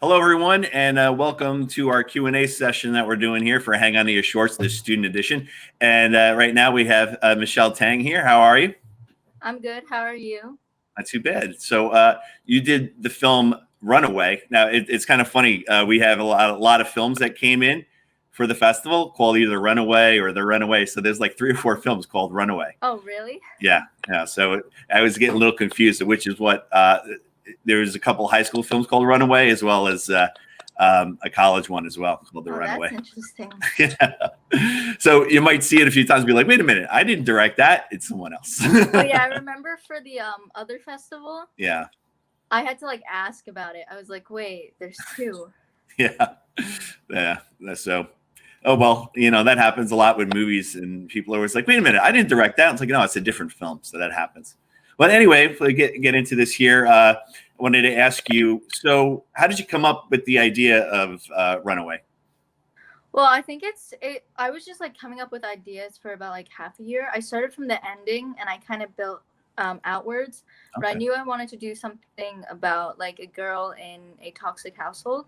Hello, everyone, and welcome to our Q&A session that we're doing here for Hang On to Your Shorts, the student edition. And right now we have Michelle Tang here. How are you? I'm good. How are you? Not too bad. So you did the film Runaway. Now, it's kind of funny. We have a lot of films that came in for the festival called either Runaway or The Runaway. So there's like 3 or 4 films called Runaway. Oh, really? Yeah. So I was getting a little confused, which is what there's a couple high school films called Runaway, as well as a college one as well called The Runaway. That's interesting. Yeah. So you might see it a few times and be like, wait a minute, I didn't direct that. It's someone else. Oh, yeah. I remember for the other festival. Yeah. I had to ask about it. I was like, wait, there's 2. Yeah. So, oh, well, that happens a lot with movies, and people are always like, wait a minute, I didn't direct that. It's like, no, it's a different film. So that happens. But anyway, if we get into this here, I wanted to ask you, so how did you come up with the idea of Runaway? Well, I think I was just coming up with ideas for about half a year. I started from the ending and I kind of built outwards. Okay. But I knew I wanted to do something about a girl in a toxic household.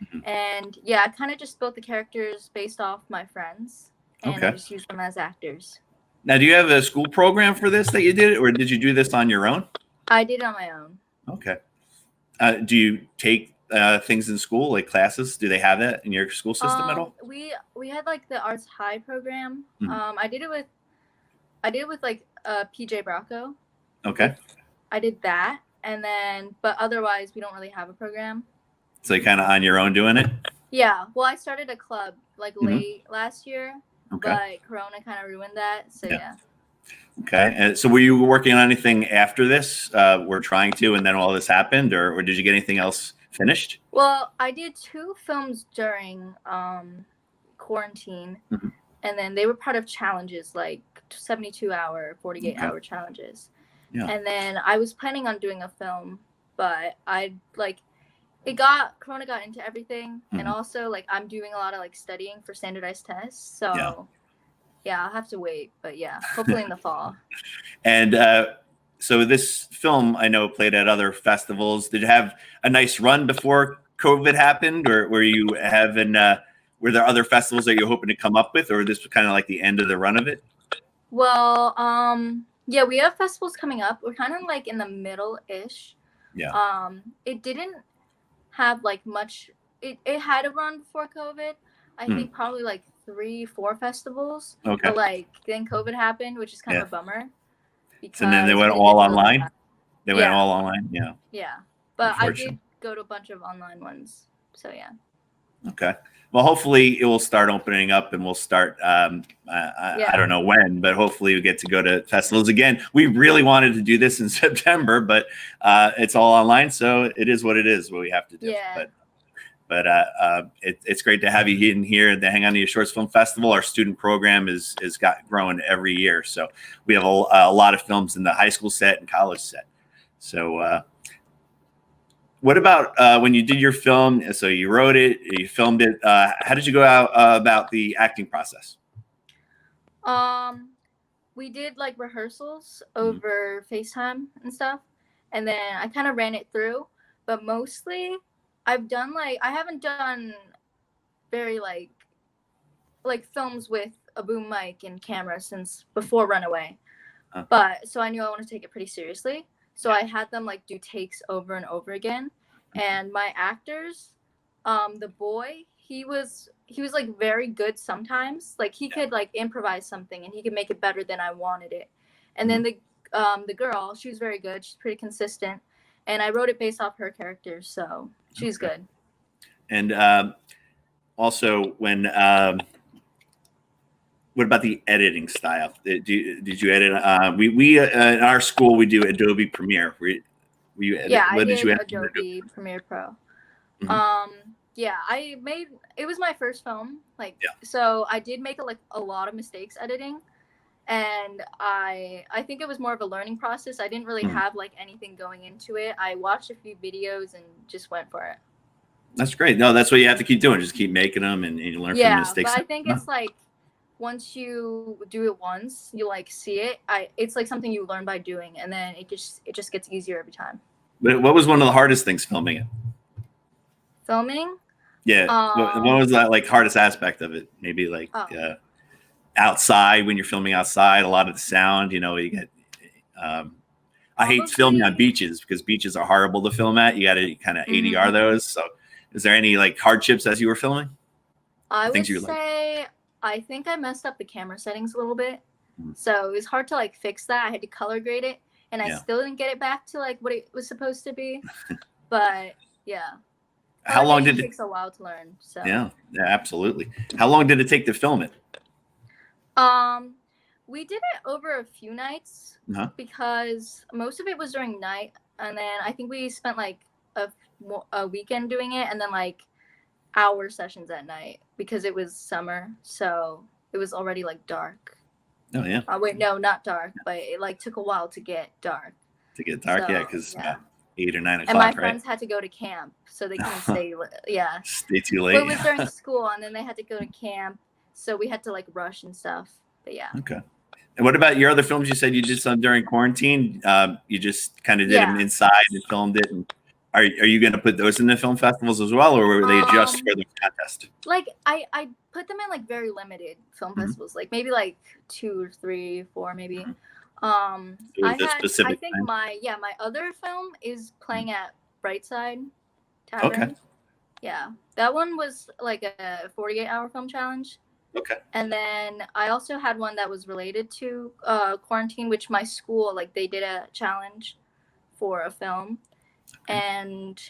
Mm-hmm. And yeah, I kind of just built the characters based off my friends, and okay. I just used them as actors. Now, do you have a school program for this that you did, or did you do this on your own? I did it on my own. Okay. Do you take things in school, like classes? Do they have that in your school system at all? We had the Arts High program. Mm-hmm. I did it with PJ Bracco. Okay. I did that, and then but otherwise we don't really have a program. So you're kind of on your own doing it? Yeah. Well, I started a club late last year. Okay. But Corona kind of ruined that. So, yeah. Okay. And so were you working on anything after this? We're trying to, and then all this happened, or did you get anything else finished? Well, I did 2 films during quarantine, mm-hmm. and then they were part of challenges, 72-hour, 48-hour challenges. Yeah. And then I was planning on doing a film, but Corona got into everything. Mm-hmm. And also I'm doing a lot of studying for standardized tests. So yeah, I'll have to wait, but yeah, hopefully in the fall. And so this film, I know, played at other festivals. Did it have a nice run before COVID happened, or were you having, were there other festivals that you're hoping to come up with, or this was kind of the end of the run of it? Well, yeah, we have festivals coming up. We're kind of in the middle-ish. Yeah. It didn't have much. It had a run before COVID. I think probably 3-4 festivals. Okay. But then COVID happened, which is kind of a bummer. And then they went all online. They went all online. Yeah. Yeah, but I did go to a bunch of online ones. So yeah. Okay. Well, hopefully it will start opening up, and we'll start. I don't know when, but hopefully we get to go to festivals again. We really wanted to do this in September, but it's all online, so it is what it is. What we have to do. Yeah. But it's great to have you in here at the Hang On to Your Shorts Film Festival. Our student program is growing every year, so we have a lot of films in the high school set and college set. So. What about when you did your film? So you wrote it, you filmed it. How did you go out about the acting process? We did rehearsals over FaceTime and stuff, and then I kind of ran it through. But mostly, I've done I haven't done very films with a boom mic and camera since before Runaway. But so I knew I wanted to take it pretty seriously. So I had them do takes over and over again. And my actors, the boy, he was very good sometimes. He could improvise something and he could make it better than I wanted it. And then the girl, she was very good. She's pretty consistent. And I wrote it based off her characters, so she's good. And also when what about the editing style? Did you edit? We in our school we do Adobe Premiere. Were you edit? Yeah, I did Adobe Premiere Pro. Mm-hmm. Yeah, it was my first film. So I did make a lot of mistakes editing, and I think it was more of a learning process. I didn't really have anything going into it. I watched a few videos and just went for it. That's great. No, that's what you have to keep doing. Just keep making them, and you learn from the mistakes. Yeah, but I think it's once you do it once, you see it. It's something you learn by doing, and then it just gets easier every time. What was one of the hardest things filming it? Filming. Yeah. What was that like hardest aspect of it? Maybe like outside, when you're filming outside, a lot of the sound, you get I hate filming on beaches because beaches are horrible to film at. You got to kind of ADR those. So is there any like hardships as you were filming? I would say I think I messed up the camera settings a little bit. So it was hard to like fix that. I had to color grade it, and I still didn't get it back to like what it was supposed to be. But yeah. How long did it takes a while to learn? So yeah, absolutely. How long did it take to film it? We did it over a few nights because most of it was during night, and then I think we spent like a weekend doing it, and then like hour sessions at night because it was summer, so it was already like dark. Oh yeah. Wait, no, not dark, but it like took a while to get dark. So, yeah, because 8 or 9 o'clock. And my friends had to go to camp, so they couldn't stay. Stay too late. Well, it was during school, and then they had to go to camp, so we had to like rush and stuff. But yeah. Okay. And what about your other films? You said you did some during quarantine. You just kind of did them inside and filmed it. And are you going to put those in the film festivals as well, or were they just for the contest? Like I put them in like very limited film festivals, like maybe like 2 or 3, 4 maybe. I think my other film is playing at Brightside Tavern. Okay. Yeah, that one was like a 48-hour film challenge. Okay. And then I also had one that was related to quarantine, which my school, like they did a challenge for a film. And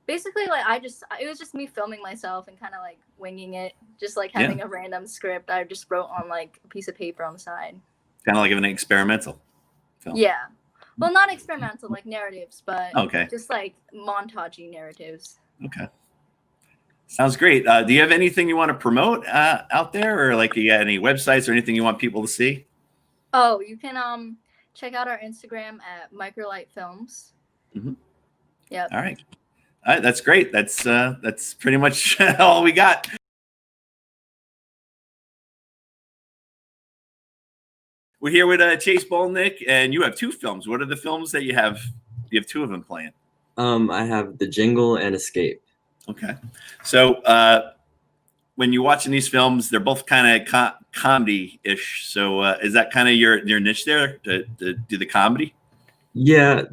basically like it was just me filming myself and kind of like winging it, just like having a random script I just wrote on like a piece of paper on the side. Kind of like an experimental film. Yeah. Well, not experimental, like narratives, but just like montagey narratives. Okay. Sounds great. Do you have anything you want to promote out there, or like you got any websites or anything you want people to see? Oh, you can check out our Instagram at Microlight Films. Yep. All right. That's great. That's pretty much all we got. We're here with Chase Bolnick, and you have 2 films. What are the films that you have? You have 2 of them playing. I have The Jingle and Escape. Okay. So when you're watching these films, they're both kind of comedy-ish. So is that kind of your niche there, to do the comedy? Yeah,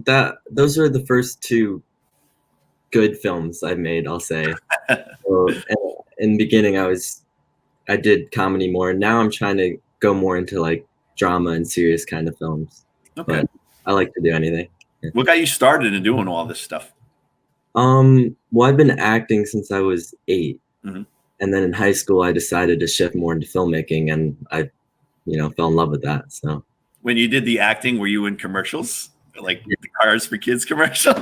those are the first 2 good films I've made, I'll say. So, in the beginning, I did comedy more. Now I'm trying to go more into like drama and serious kind of films. Okay. But I like to do anything. Yeah. What got you started in doing all this stuff? Well, I've been acting since I was 8. Mm-hmm. And then in high school, I decided to shift more into filmmaking, and I, fell in love with that. So when you did the acting, were you in commercials? Like the Cars for Kids commercial?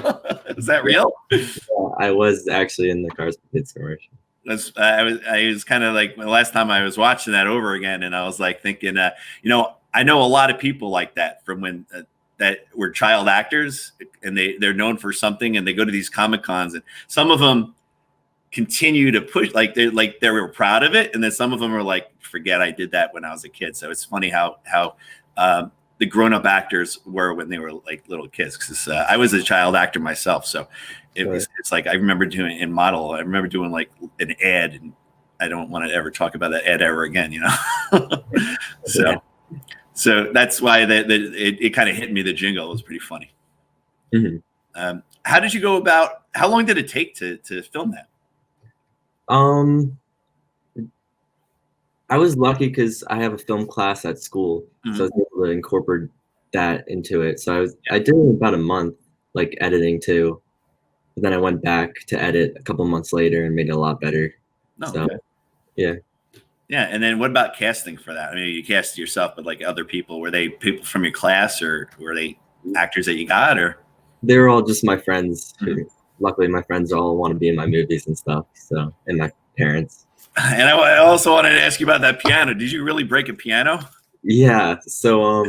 Is that real? Yeah, I was actually in the Cars for Kids commercial. I was kind of like the last time I was watching that over again, and I was like thinking, I know a lot of people like that from when that were child actors, and they're known for something, and they go to these Comic-Cons, and some of them continue to push, like they were proud of it, and then some of them are like, forget I did that when I was a kid. So it's funny how the grown-up actors were when they were like little kids, because I was a child actor myself, so it's like I remember doing in model, I remember doing like an ad, and I don't want to ever talk about that ad ever again, So that's why it kind of hit me. The jingle was pretty funny. Mm-hmm. How did you go about? How long did it take to film that? I was lucky because I have a film class at school, so I was able to incorporate that into it. So I did it in about a month, like editing too. But then I went back to edit a couple months later and made it a lot better. Yeah. Yeah, and then what about casting for that? I mean, you cast yourself, but like other people, were they people from your class, or were they actors that you got, or? They were all just my friends. Luckily, my friends all want to be in my movies and stuff. So, and my parents. And I also wanted to ask you about that piano. Did you really break a piano? Yeah. So,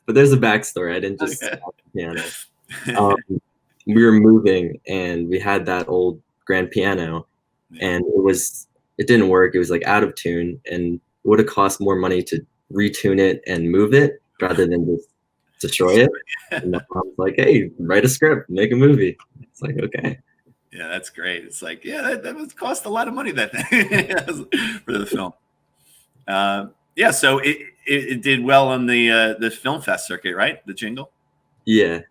but there's a backstory. I didn't just stop the piano. We were moving, and we had that old grand piano, and it didn't work. It was like out of tune, and would have cost more money to retune it and move it rather than just destroy it. And my mom's like, hey, write a script, make a movie. It's like, okay. Yeah, that's great. It's like, yeah, that must cost a lot of money, that thing, for the film. Yeah, so it did well on the film fest circuit, right? The Jingle. Yeah.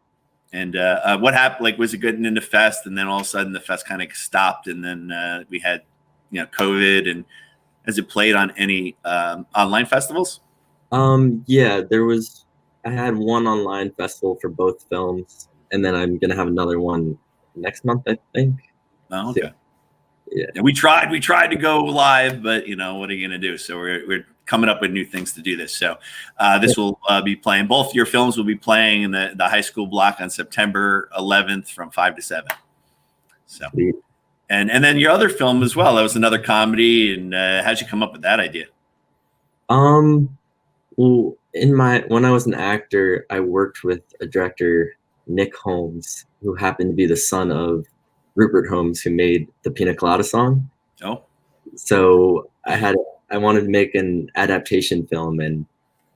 And what happened? Like, was it getting into fest, and then all of a sudden the fest kind of stopped, and then we had, COVID. And has it played on any online festivals? Yeah, I had one online festival for both films, and then I'm gonna have another one next month, I think. Oh, okay. So, yeah. And we tried to go live, but what are you gonna do? So we're coming up with new things to do this. So this will be playing. Both your films will be playing in the high school block on September 11th from 5 to 7. So, Sweet. and then your other film as well. That was another comedy. And how'd you come up with that idea? Well, when I was an actor, I worked with a director, Nick Holmes, who happened to be the son of Rupert Holmes, who made the Pina Colada song. Oh, So I wanted to make an adaptation film, and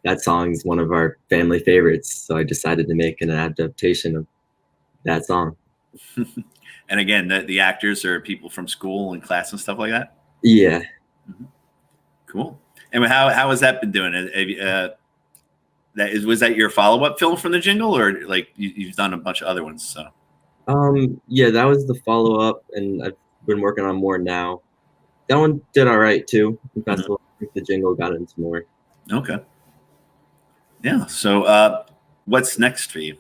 that song's one of our family favorites. So I decided to make an adaptation of that song. and again, the actors are people from school and class and stuff like that. Yeah. Cool. And how has that been doing? Was that your follow-up film from the Jingle, or like you've done a bunch of other ones? So. Yeah, that was the follow-up, and I've been working on more now. That one did all right too. The festival, I think the Jingle got into more. Okay. Yeah. So, what's next for you?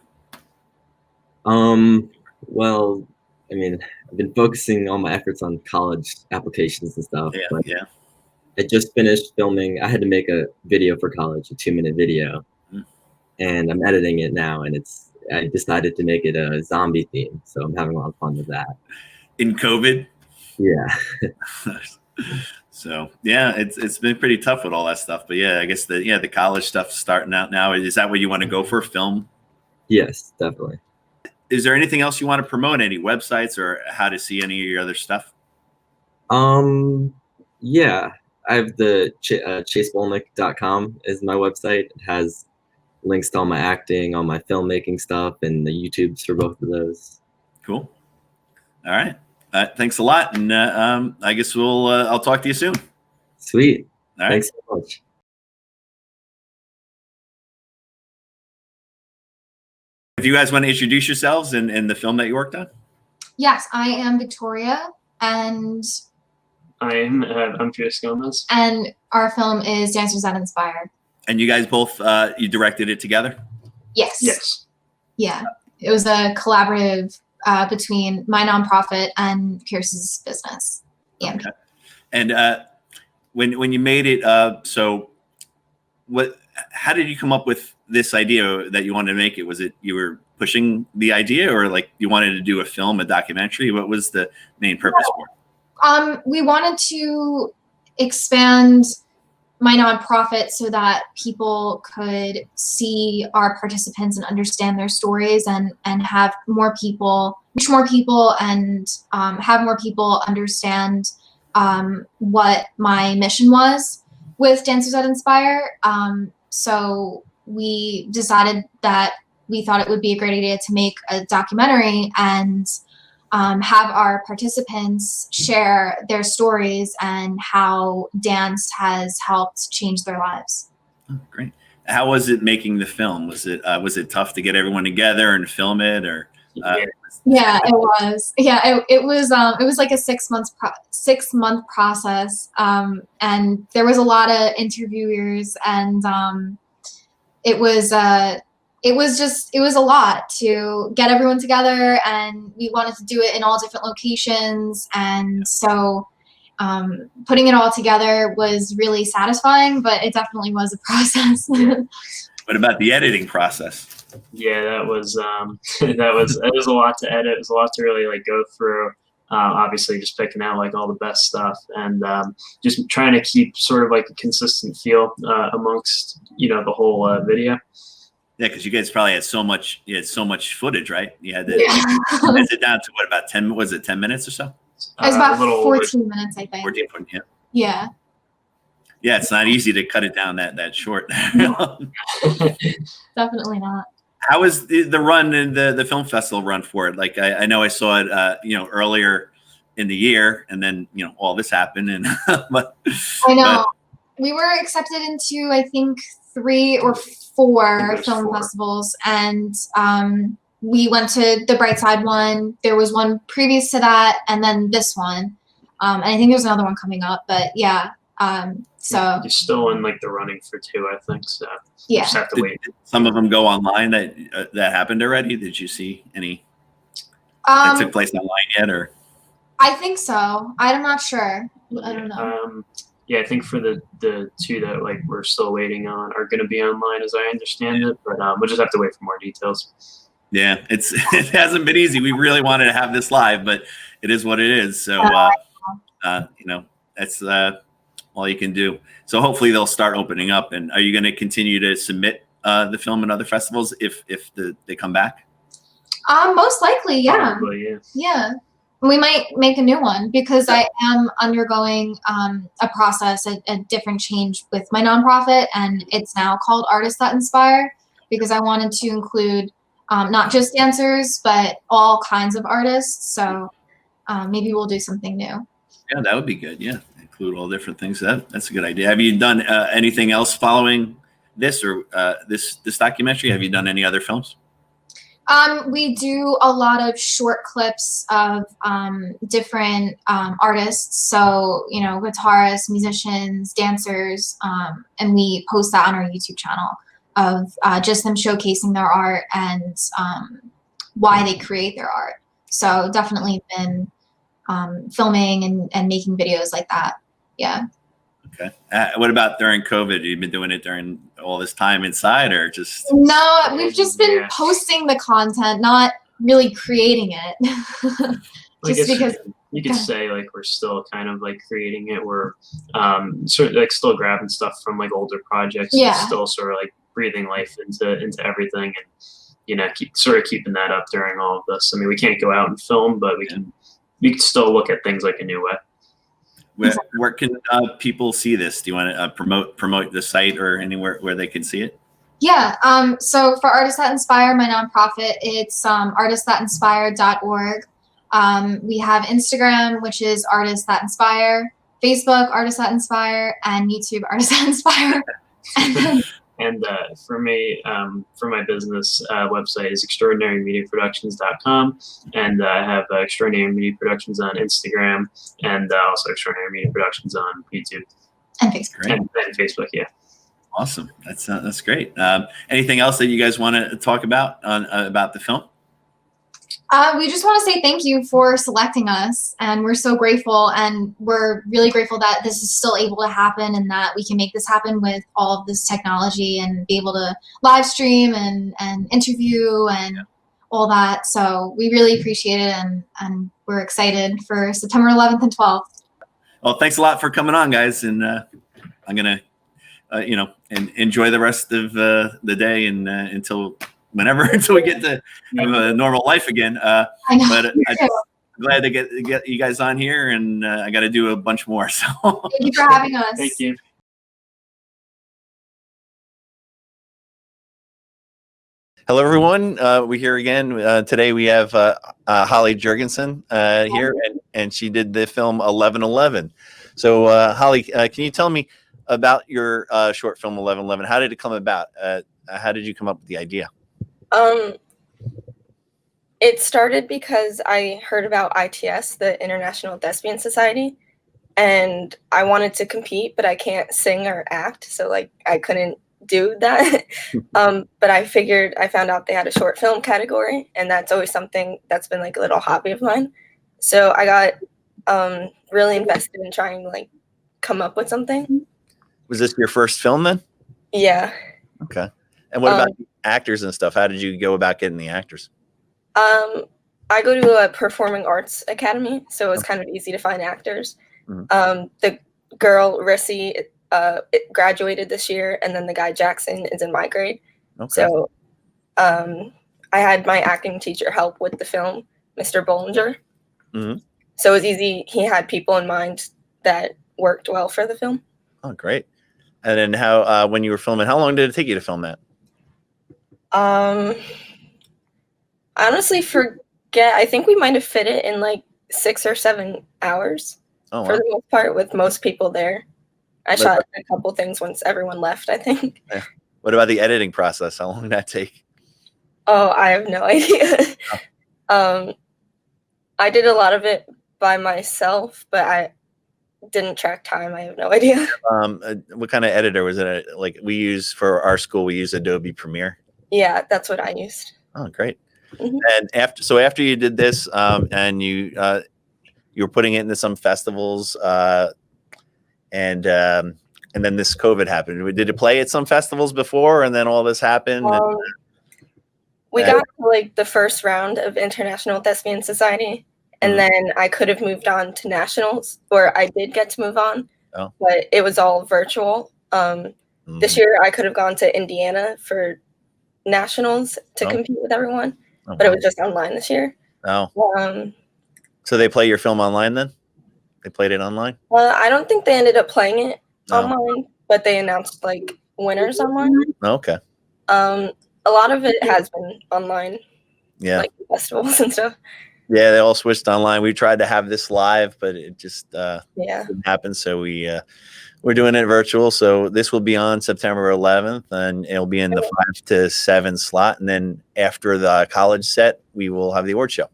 Well, I mean, I've been focusing all my efforts on college applications and stuff. Yeah. But Yeah. I just finished filming. I had to make a video for college, a 2-minute video, and I'm editing it now. And I decided to make it a zombie theme, so I'm having a lot of fun with that. In COVID. Yeah. So yeah, it's been pretty tough with all that stuff. But yeah, I guess the college stuff starting out now. Is that what you want to go for, film? Yes, definitely. Is there anything else you want to promote? Any websites or how to see any of your other stuff? Yeah, I have the chasebolnick.com is my website. It has links to all my acting, all my filmmaking stuff, and the YouTubes for both of those. Cool. All right. Thanks a lot. And I guess I'll talk to you soon. Sweet. All right. Thanks so much. If you guys want to introduce yourselves and the film that you worked on. Yes, I am Victoria, and I'm Felix Gomez. And our film is Dancers That Inspire. And you guys both you directed it together? Yes. Yes. Yeah, it was a collaborative between my nonprofit and Pierce's business. Yeah. Okay. And when you made it, so how did you come up with this idea that you wanted to make it? Was it you were pushing the idea, or like you wanted to do a film, a documentary? What was the main purpose for it? We wanted to expand my nonprofit so that people could see our participants and understand their stories, and have more people, reach more people, and have more people understand what my mission was with Dancers That Inspire. So we decided that we thought it would be a great idea to make a documentary and have our participants share their stories and how dance has helped change their lives. Oh, great. How was it making the film? Was it tough to get everyone together and film it, or? Yeah, it was. Yeah, it was like a 6-month process, and there was a lot of interviewers, and it was a lot to get everyone together, and we wanted to do it in all different locations, and so putting it all together was really satisfying, but it definitely was a process. What about the editing process? Yeah, that was it was a lot to edit. It was a lot to really like go through. Obviously, just picking out like all the best stuff, and just trying to keep sort of like a consistent feel amongst the whole video. Yeah, because you guys probably had so much footage, right? You had to it down to what, about 10? Was it 10 minutes or so? It was about 14 minutes, I think. 14, yeah. Yeah. Yeah, it's not easy to cut it down that short. Definitely not. How was the run and the film festival run for it? Like I know I saw it, earlier in the year, and then all this happened, and but I know. We were accepted into, I think, 3 or 4 film festivals, and we went to the Brightside one. There was one previous to that, and then this one. And I think there's another one coming up, but yeah. So you're still in like the running for 2, I think. So yeah, just have to wait. Did some of them go online that happened already? Did you see any that took place online yet, or? I think so. I'm not sure. I don't know. Yeah, I think for the 2 that like we're still waiting on are going to be online, as I understand it. But we'll just have to wait for more details. Yeah, it hasn't been easy. We really wanted to have this live, but it is what it is. So that's all you can do. So hopefully they'll start opening up. And are you going to continue to submit the film in other festivals if they come back? Most likely, yeah. Probably, yeah. Yeah. We might make a new one because I am undergoing a process, a different change with my nonprofit, and it's now called Artists That Inspire because I wanted to include not just dancers, but all kinds of artists. So maybe we'll do something new. Yeah, that would be good. Yeah, include all different things. That's a good idea. Have you done anything else following this or this documentary? Have you done any other films? We do a lot of short clips of different artists. So, guitarists, musicians, dancers, and we post that on our YouTube channel of just them showcasing their art and why they create their art. So definitely been filming and making videos like that. Yeah. Okay. What about during COVID? Have you been doing it during all this time inside or just? No, we've just been posting the content, not really creating it. Just because you could say like we're still kind of like creating it. We're sort of like still grabbing stuff from like older projects. Yeah. And still sort of like breathing life into everything, and keeping that up during all of this. I mean, we can't go out and film, but we can still look at things like a new way. Where can people see this? Do you want to promote the site or anywhere where they can see it? Yeah. So for Artists That Inspire, my nonprofit, it's artistthatinspire.org. We have Instagram, which is Artists That Inspire, Facebook, Artists That Inspire, and YouTube, Artists That Inspire. And for me, for my business website is extraordinarymediaproductions.com, and I have Extraordinary Media Productions on Instagram, and also Extraordinary Media Productions on YouTube and Facebook. And Facebook, yeah. Awesome, that's great. Anything else that you guys want to talk about about the film? We just want to say thank you for selecting us, and we're so grateful, and we're really grateful that this is still able to happen and that we can make this happen with all of this technology and be able to live stream and interview and all that. So we really appreciate it, and we're excited for September 11th and 12th. Well, thanks a lot for coming on, guys, and I'm gonna and enjoy the rest of the day and until we get to have a normal life again. I know. But I'm glad to get you guys on here, and I got to do a bunch more. So thank you for having us. Thank you. Hello, everyone. We're here again. Today we have Holly Jurgensen here, and she did the film 1111. So Holly, can you tell me about your short film 1111? How did it come about? How did you come up with the idea? It started because I heard about ITS, the International Thespian Society, and I wanted to compete, but I can't sing or act, so like I couldn't do that. But I found out they had a short film category, and that's always something that's been like a little hobby of mine. So I got really invested in trying to like come up with something. Was this your first film then? Yeah. Okay. And what about the actors and stuff? How did you go about getting the actors? I go to a performing arts academy, so it was kind of easy to find actors. Mm-hmm. The girl, Rissy, graduated this year, and then the guy, Jackson, is in my grade. Okay. So I had my acting teacher help with the film, Mr. Bollinger. Mm-hmm. So it was easy. He had people in mind that worked well for the film. Oh, great. And then how, when you were filming, how long did it take you to film that? I honestly forget. I think we might have fit it in like 6 or 7 hours Oh, for wow. the most part with most people there. I What shot about- a couple things once everyone left, I think. What about the editing process? How long did that take? Oh, I have no idea. I did a lot of it by myself, but I didn't track time. I have no idea. What kind of editor was it? Like we use for our school, we use Adobe Premiere. Yeah, that's what I used. Oh, great. Mhm. And after you did this, and you were putting it into some festivals, and then this COVID happened. Did it play at some festivals before, and then all this happened? We got to like the first round of International Thespian Society, and then I could have moved on to nationals, or I did get to move on, but it was all virtual. This year I could have gone to Indiana for nationals to compete with everyone, but it was just online this year. So they play your film online then? They played it online? I don't think they ended up playing it online, but they announced like winners online. Okay. A lot of it has been online, like festivals and stuff. Yeah, they all switched online. We tried to have this live, but it just didn't happen. So we're doing it virtual. So this will be on September 11th, and it'll be in the 5 to 7 slot. And then after the college set, we will have the award show.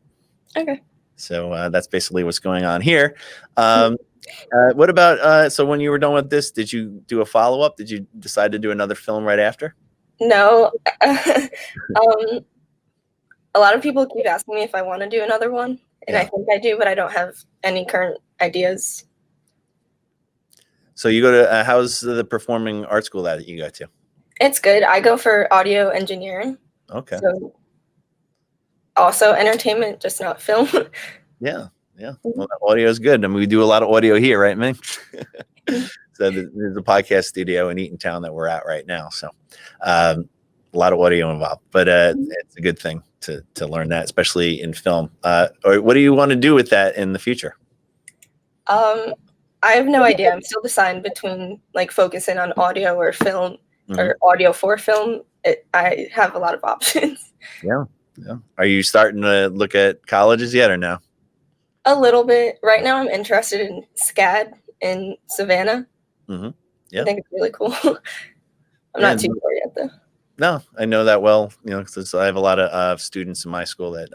Okay. So that's basically what's going on here. What about so when you were done with this, did you do a follow-up? Did you decide to do another film right after? No. A lot of people keep asking me if I want to do another one, and I think I do, but I don't have any current ideas. So you go to how's the performing arts school that you go to? It's good. I go for audio engineering. Okay. So also entertainment, just not film. Yeah. Well, audio is good. I mean, we do a lot of audio here, right, man? So there's a podcast studio in Eatontown that we're at right now. So a lot of audio involved, but it's a good thing to learn that, especially in film. Or what do you want to do with that in the future? I have no idea. I'm still deciding between like focusing on audio or film or audio for film. I have a lot of options. Yeah. Are you starting to look at colleges yet or no? A little bit. Right now I'm interested in SCAD in Savannah. Yeah. I think it's really cool. I'm not too sure yet though. No, I know that well, because I have a lot of students in my school that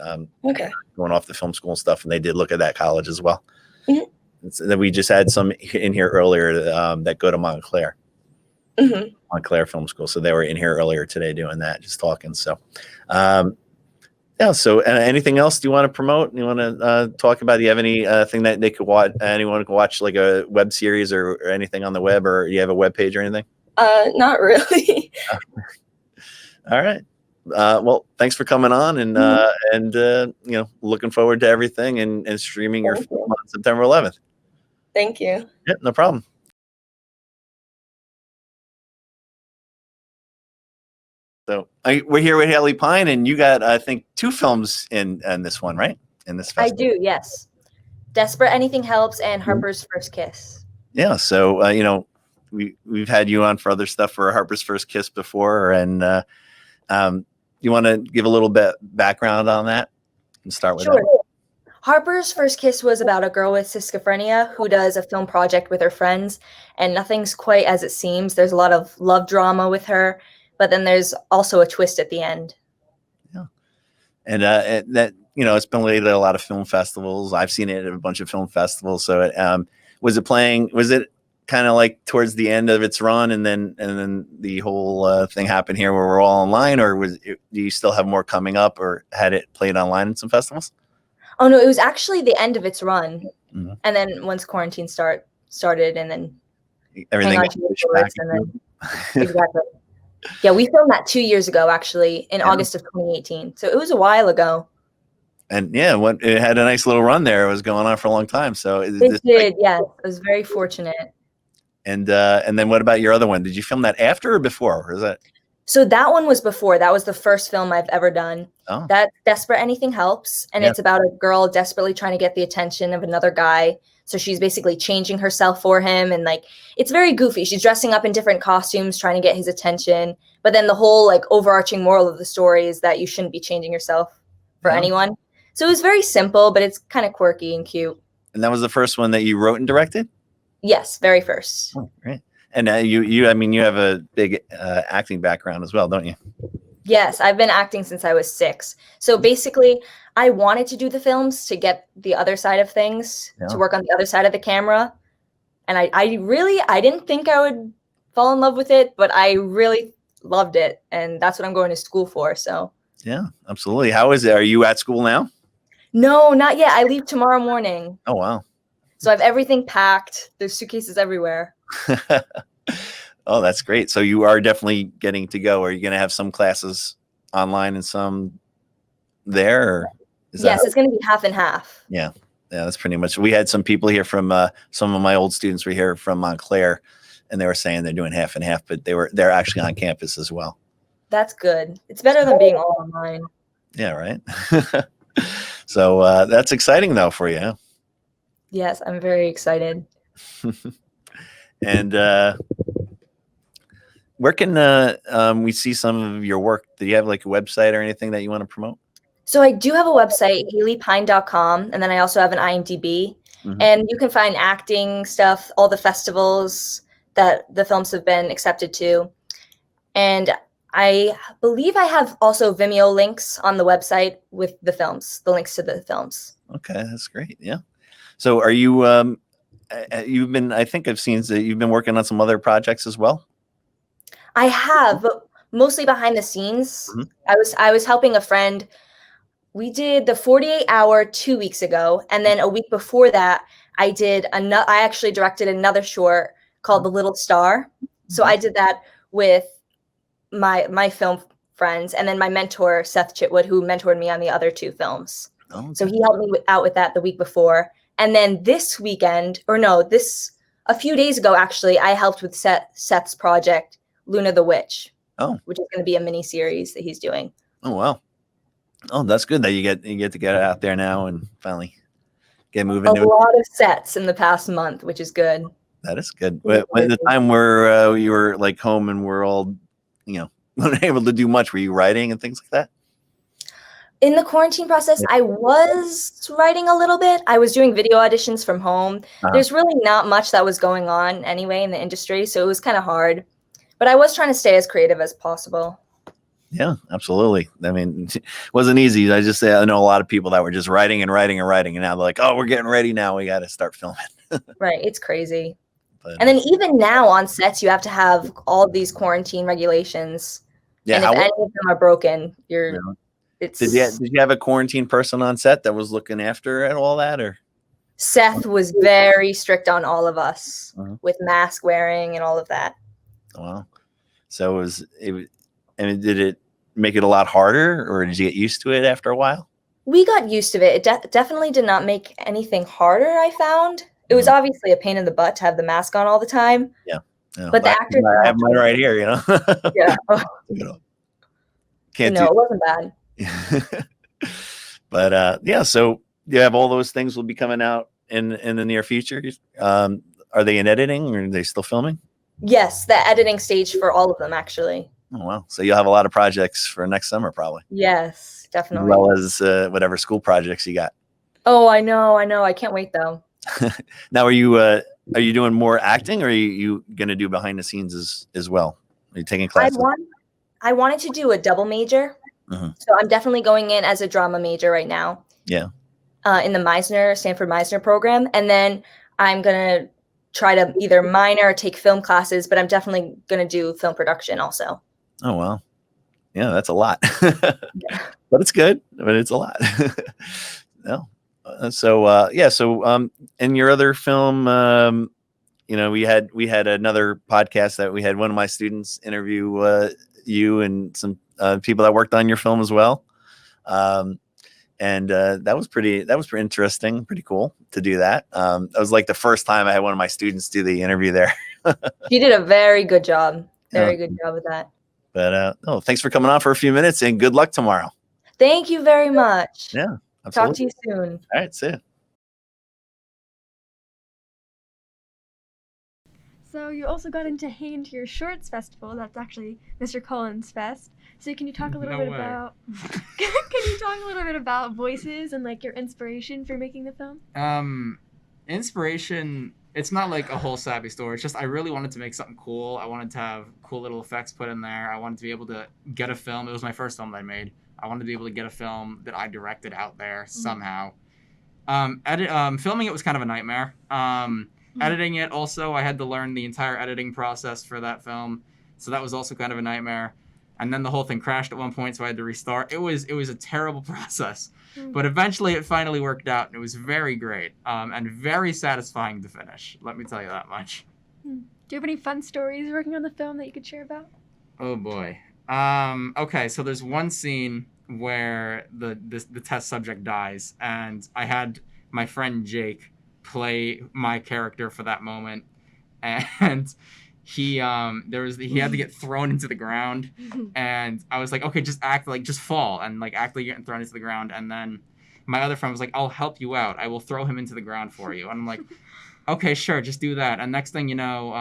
going off the film school and stuff, and they did look at that college as well. That we just had some in here earlier that go to Montclair, Montclair Film School. So they were in here earlier today doing that, just talking. So, So anything else do you want to promote? You want to talk about? Do you have any thing that they could watch? Anyone could watch like a web series or anything on the web, or you have a web page or anything? Not really. All right. Well, thanks for coming on, and looking forward to everything and streaming your film on September 11th. Thank you. Yeah, no problem. So we're here with Haley Pine, and you got, I think, 2 films in this one, right? In this festival. I do, yes. Desperate Anything Helps and Harper's First Kiss. Yeah. So we've had you on for other stuff for Harper's First Kiss before, and you want to give a little bit background on that and start with that? Harper's First Kiss was about a girl with schizophrenia who does a film project with her friends, and nothing's quite as it seems. There's a lot of love drama with her, but then there's also a twist at the end. Yeah. And that, it's been played at a lot of film festivals. I've seen it at a bunch of film festivals. So was it kind of like towards the end of its run, and then the whole thing happened here where we're all online, or do you still have more coming up, or had it played online in some festivals? Oh no, it was actually the end of its run, and then once quarantine started, and then everything got pushed back. Exactly. Yeah, we filmed that 2 years ago, actually, in August of 2018. So it was a while ago. And it had a nice little run there. It was going on for a long time. So it did. Yeah, it was very fortunate. And then what about your other one? Did you film that after or before? Or is that? So that one was before. That was the first film I've ever done. Oh. That Desperate Anything Helps. And it's about a girl desperately trying to get the attention of another guy. So she's basically changing herself for him, and like it's very goofy. She's dressing up in different costumes trying to get his attention. But then the whole like overarching moral of the story is that you shouldn't be changing yourself for anyone. So it was very simple, but it's kind of quirky and cute. And that was the first one that you wrote and directed? Yes, very first. Oh, great. And you I mean, you have a big acting background as well, don't you? Yes, I've been acting since I was 6. So basically, I wanted to do the films to get the other side of things, to work on the other side of the camera. And I didn't think I would fall in love with it, but I really loved it. And that's what I'm going to school for. So yeah, absolutely. How is it? Are you at school now? no, not yet. I leave tomorrow morning. Oh, wow. So I have everything packed. There's suitcases everywhere. Oh, that's great. So you are definitely getting to go. Are you going to have some classes online and some there? Or yes, it's going to be half and half. Yeah. Yeah, that's pretty much. We had some people here from some of my old students were here from Montclair, and they were saying they're doing half and half, but they're actually on campus as well. That's good. It's better than being all online. Yeah, right. So that's exciting though for you. Huh? Yes, I'm very excited. And where can we see some of your work? Do you have like a website or anything that you want to promote? So I do have a website, haleypine.com, and then I also have an IMDb. And you can find acting stuff, all the festivals that the films have been accepted to. And I believe I have also Vimeo links on the website with the films, the links to the films. Okay, that's great. Yeah. So are you, you've been, I think I've seen that you've been working on some other projects as well? I have, but mostly behind the scenes. I was helping a friend. We did the 48 Hour 2 weeks ago. And then a week before that, I actually directed another short called The Little Star. So I did that with my film friends, and then my mentor, Seth Chitwood, who mentored me on the other 2 films. Oh, okay. So he helped me out with that the week before. And then this weekend, a few days ago, actually, I helped with Seth's project, Luna the Witch, which is going to be a mini series that he's doing. Oh, wow. Oh, that's good that you get to get out there now and finally get moving. A lot of sets in the past month, which is good. That is good. When the time where you were like home and we're all, not able to do much, were you writing and things like that? In the quarantine process, I was writing a little bit. I was doing video auditions from home. There's really not much that was going on anyway in the industry, so it was kind of hard. But I was trying to stay as creative as possible. Yeah, absolutely. I mean, it wasn't easy. I know a lot of people that were just writing and writing and writing, and now they're like, oh, we're getting ready now. We got to start filming. Right. It's crazy. And then even now on sets, you have to have all these quarantine regulations. Yeah, and if any of them are broken, Did you have a quarantine person on set that was looking after all that, or? Seth was very strict on all of us with mask wearing and all of that. Wow. So did it make it a lot harder, or did you get used to it after a while? We got used to it. It definitely did not make anything harder, I found. It was obviously a pain in the butt to have the mask on all the time. Yeah. But the actors... I have mine right here, Yeah. Can't it wasn't bad. But yeah, so you have all those things will be coming out in the near future. Are they in editing, or are they still filming? Yes, the editing stage for all of them, actually. Oh, wow. So you'll have a lot of projects for next summer, probably. Yes, definitely. As well as whatever school projects you got. Oh, I know. I can't wait, though. Now, are you doing more acting, or are you going to do behind the scenes as well? Are you taking classes? I wanted to do a double major. So I'm definitely going in as a drama major right now. Yeah. In the Stanford Meisner program. And then I'm going to try to either minor or take film classes, but I'm definitely going to do film production also. Oh, wow. Yeah, that's a lot. But it's good. But it's a lot. No. So in your other film, we had another podcast that we had one of my students interview you and some people that worked on your film as well. And that was pretty interesting, pretty cool to do that. That was like the first time I had one of my students do the interview there. She did a very good job. Very good job with that. But thanks for coming on for a few minutes, and good luck tomorrow. Thank you very much. Yeah, absolutely. Talk to you soon. All right, see ya. So you also got into Hang On To Your Shorts Festival. That's actually Mr. Cullen's fest. So can you talk a little bit about voices and like your inspiration for making the film? Inspiration, it's not like a whole savvy story. It's just I really wanted to make something cool. I wanted to have cool little effects put in there. I wanted to be able to get a film. It was my first film that I made. I wanted to be able to get a film that I directed out there somehow. Filming it was kind of a nightmare. Editing it also, I had to learn the entire editing process for that film. So that was also kind of a nightmare. And then the whole thing crashed at one point, so I had to restart. It was a terrible process. But eventually it finally worked out, and it was very great and very satisfying to finish. Let me tell you that much. Do you have any fun stories working on the film that you could share about? Oh, boy. Okay, so there's one scene where the test subject dies, and I had my friend Jake play my character for that moment, and he had to get thrown into the ground, and I was like, okay, just fall and like act like you're getting thrown into the ground. And then my other friend was like, I'll help you out, I will throw him into the ground for you. And I'm like, okay, sure, just do that. And next thing you know,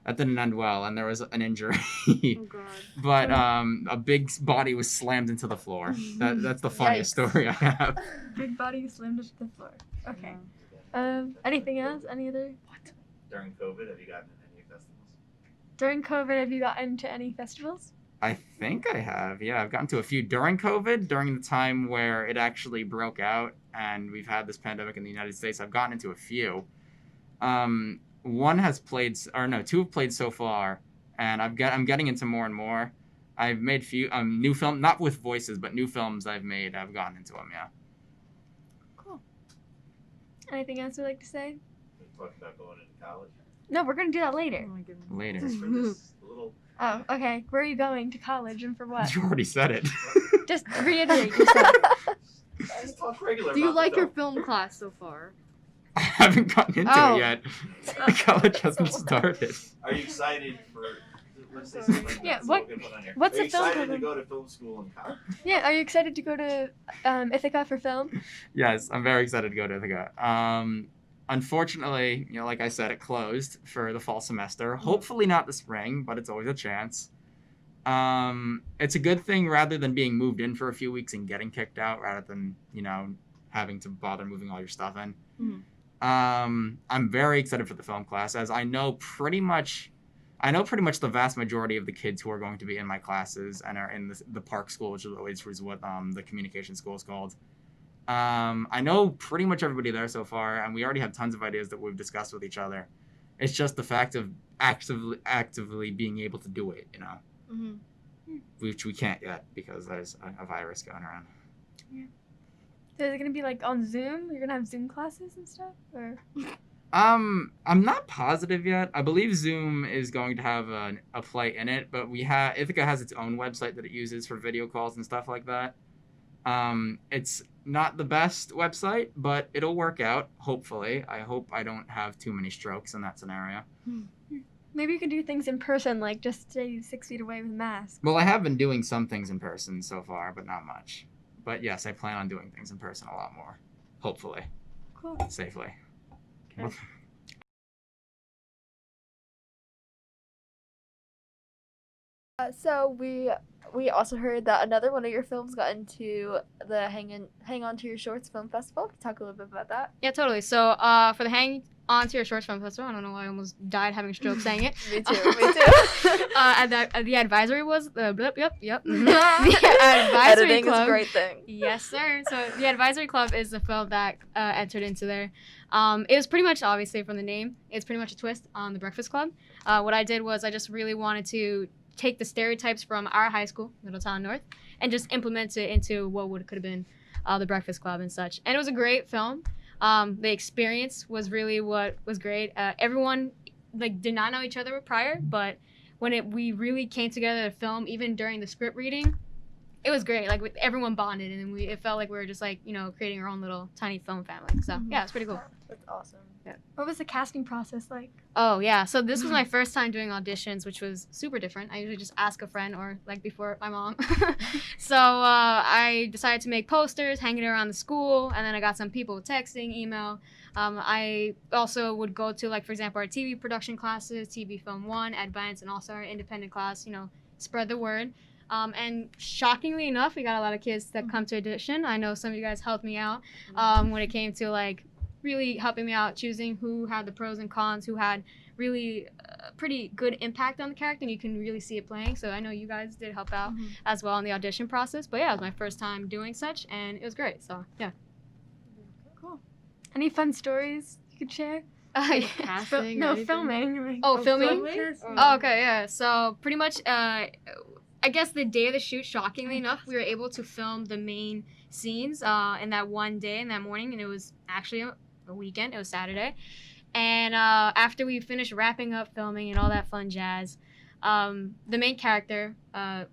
that didn't end well, and there was an injury. Oh, God. But a big body was slammed into the floor. That's the funniest story I have. Big body slammed into the floor. Okay. Anything else? Any other? What? During COVID, have you gotten into any festivals? During COVID, have you gotten to any festivals? I think I have. Yeah, I've gotten to a few during COVID, during the time where it actually broke out and we've had this pandemic in the United States. I've gotten into a few. Two have played so far, and I'm getting into more and more. I've made few new film, not with voices, but new films I've made. I've gotten into them. Yeah. Cool. Anything else you'd like to say? We talked about going into college. No, we're gonna do that later. Oh my goodness. Later. Just for this little... Oh, okay. Where are you going to college and for what? You already said it. Just reiterate yourself. Just talk regular. Do you about like the your film. film class so far? I haven't gotten into it yet. College hasn't started. Are you excited for? Let's say something like Yeah, that, so what- we'll get one on here. what's Are you the film excited to program? go to film school in college? Yeah, are you excited to go to Ithaca for film? Yes, I'm very excited to go to Ithaca. Unfortunately, like I said, it closed for the fall semester. Hopefully not the spring, but it's always a chance. It's a good thing rather than being moved in for a few weeks and getting kicked out, rather than having to bother moving all your stuff in. I'm very excited for the film class, as I know pretty much the vast majority of the kids who are going to be in my classes and are in the Park School, which is what the communication school is called. I know pretty much everybody there so far, and we already have tons of ideas that we've discussed with each other. It's just the fact of actively being able to do it, which we can't yet because there's a virus going around. Yeah. So is it gonna be like on Zoom? You're gonna have Zoom classes and stuff, or? I'm not positive yet. I believe Zoom is going to have a play in it, but Ithaca has its own website that it uses for video calls and stuff like that. It's not the best website, but it'll work out, hopefully. I hope I don't have too many strokes in that scenario. Maybe you can do things in person, like just stay 6 feet away with a mask. Well, I have been doing some things in person so far, but not much. But yes, I plan on doing things in person a lot more, hopefully. Cool. Safely. Okay. So we also heard that another one of your films got into the Hang On To Your Shorts Film Festival. Can you talk a little bit about that? Yeah, totally. So for the Hang On To Your Shorts Film Festival, I don't know why I almost died having a stroke saying it. Me too. And the advisory was the advisory Editing club. is a great thing. Yes, sir. So the advisory club is the film that entered into there. It was pretty much, obviously from the name, it's pretty much a twist on the Breakfast Club. What I did was I just really wanted to take the stereotypes from our high school, Middletown North, and just implement it into what could have been the Breakfast Club and such. And it was a great film. The experience was really what was great. Everyone did not know each other prior, but when we really came together to film, even during the script reading, it was great. Like everyone bonded, and it felt like we were just like creating our own little tiny film family. So yeah, it's pretty cool. That's awesome. Yeah. What was the casting process like? Oh yeah, so this was my first time doing auditions, which was super different. I usually just ask a friend or like before my mom. So I decided to make posters, hang it around the school, and then I got some people texting, email. I also would go to, like, for example, our TV production classes, TV Film 1, Advanced, and also our independent class, spread the word. And shockingly enough, we got a lot of kids that come to audition. I know some of you guys helped me out when it came to, like, really helping me out, choosing who had the pros and cons, who had really pretty good impact on the character, and you can really see it playing. So I know you guys did help out as well in the audition process. But yeah, it was my first time doing such, and it was great. So yeah. Cool. Any fun stories you could share? Casting no, filming. Oh, filming? Casting. Oh, okay, yeah. So pretty much, I guess the day of the shoot, shockingly enough, we were able to film the main scenes in that one day, in that morning, and it was actually a weekend. It was Saturday. And after we finished wrapping up filming and all that fun jazz, the main character,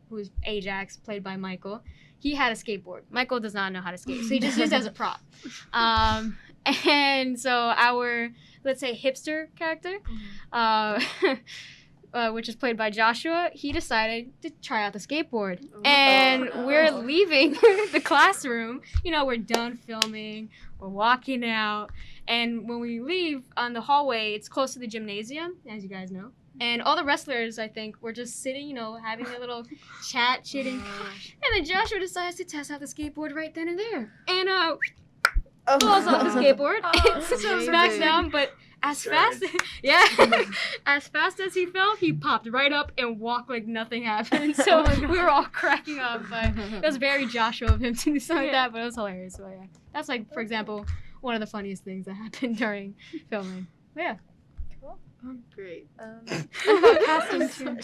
who's Ajax, played by Michael, he had a skateboard. Michael does not know how to skate, so he just used it as a prop. And so our, let's say, hipster character, which is played by Joshua, he decided to try out the skateboard. And we're leaving the classroom. We're done filming. We're walking out. And when we leave on the hallway, it's close to the gymnasium, as you guys know. And all the wrestlers, I think, were just sitting, having a little chat, chitting. And then Joshua decides to test out the skateboard right then and there. And falls off the skateboard. Smacks down, but as fast as he fell, he popped right up and walked like nothing happened. So we were all cracking up. But it was very Joshua of him to do something like that, but it was hilarious. So yeah, that's like, for example, one of the funniest things that happened during filming. But yeah. Cool. Great. Casting too.